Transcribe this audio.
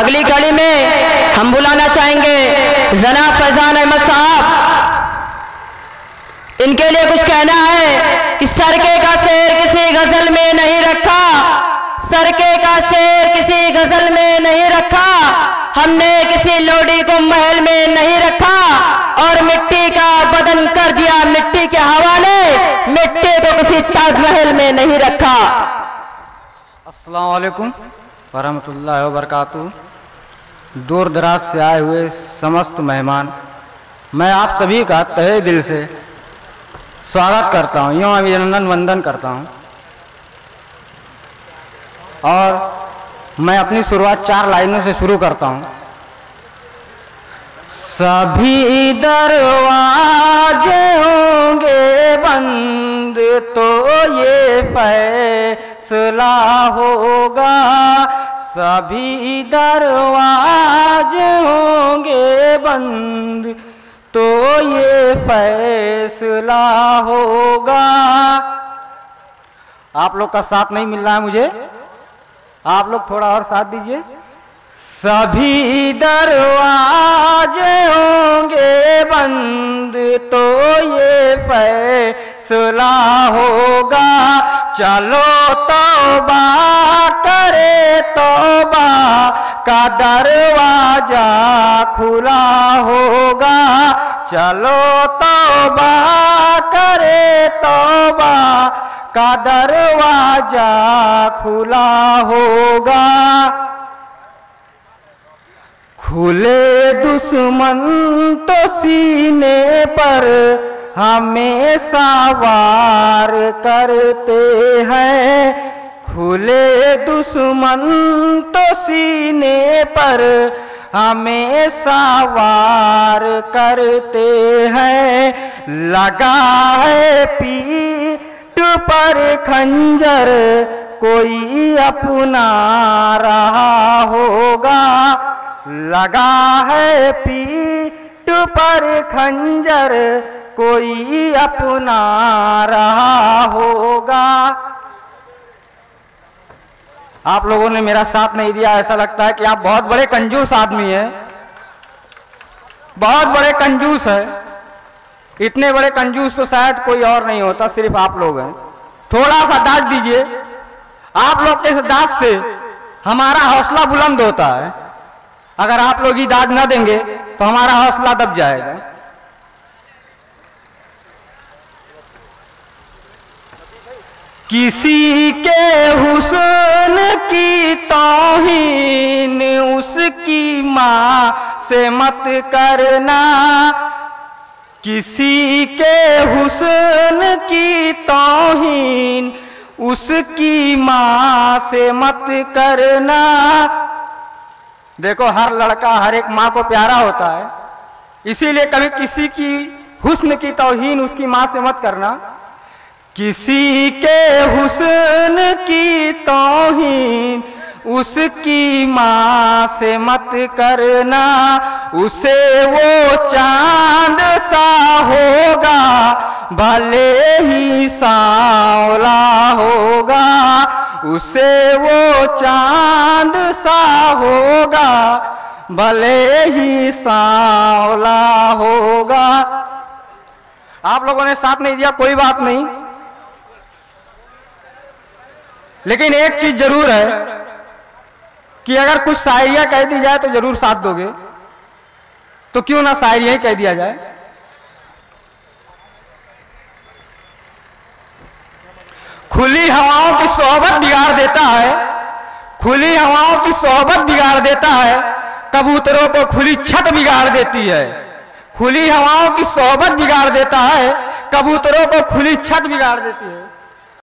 अगली कड़ी में हम बुलाना चाहेंगे जनाब फैजान अहमद साहब। इनके लिए कुछ कहना है कि सरके का शेर किसी गजल में नहीं रखा, सरके का शेर किसी गजल में नहीं रखा, हमने किसी लोडी को महल में नहीं रखा और मिट्टी का बदन कर दिया मिट्टी के हवाले, मिट्टी को किसी ताजमहल में नहीं रखा। अस्सलाम वालेकुम वरहमतुल्लाहि वबरकातुहू। दूर दराज से आए हुए समस्त मेहमान, मैं आप सभी का तहे दिल से स्वागत करता हूँ, यूँ अभिनंदन वंदन करता हूँ। और मैं अपनी शुरुआत 4 लाइनों से शुरू करता हूँ। सभी दरवाजे होंगे बंद तो ये फैसला होगा, सभी दरवाजे होंगे बंद तो ये फैसला होगा। आप लोग का साथ नहीं मिल रहा है मुझे, आप लोग थोड़ा और साथ दीजिए। सभी दरवाजे होंगे बंद तो ये फैसला होगा, चलो तौबा करे तौबा का दरवाजा खुला होगा, चलो तौबा करे तौबा का दरवाजा खुला होगा। खुले दुश्मन तो सीने पर हमेशा वार करते हैं, खुले दुश्मन तो सीने पर हमेशा वार करते हैं, लगा है पीठ पर खंजर कोई अपना रहा होगा, लगा है पीठ पर खंजर कोई अपना रहा होगा। आप लोगों ने मेरा साथ नहीं दिया, ऐसा लगता है कि आप बहुत बड़े कंजूस आदमी हैं, बहुत बड़े कंजूस है। इतने बड़े कंजूस तो शायद कोई और नहीं होता, सिर्फ आप लोग हैं। थोड़ा सा दाद दीजिए, आप लोग के दाद से हमारा हौसला बुलंद होता है। अगर आप लोग ही दाद ना देंगे तो हमारा हौसला दब जाएगा। किसी के हुस्न की तौहीन उसकी माँ से मत करना, किसी के हुस्न की तौहीन उसकी माँ से मत करना। देखो, हर लड़का हर एक माँ को प्यारा होता है, इसीलिए कभी किसी की हुस्न की तौहीन उसकी माँ से मत करना। किसी के हुस्न की तौहीन उसकी माँ से मत करना, उसे वो चांद सा होगा भले ही सांवला होगा, उसे वो चांद सा होगा भले ही सांवला होगा। आप लोगों ने साथ नहीं दिया, कोई बात नहीं, लेकिन एक चीज जरूर है कि अगर कुछ शायरियां कह दी जाए तो जरूर साथ दोगे, तो क्यों ना शायरियां ही कह दिया जाए। खुली हवाओं की सोहबत बिगाड़ देता है, खुली हवाओं की सोहबत बिगाड़ देता है, कबूतरों को खुली छत बिगाड़ देती है। खुली हवाओं की सोहबत बिगाड़ देता है, कबूतरों को खुली छत बिगाड़ देती है।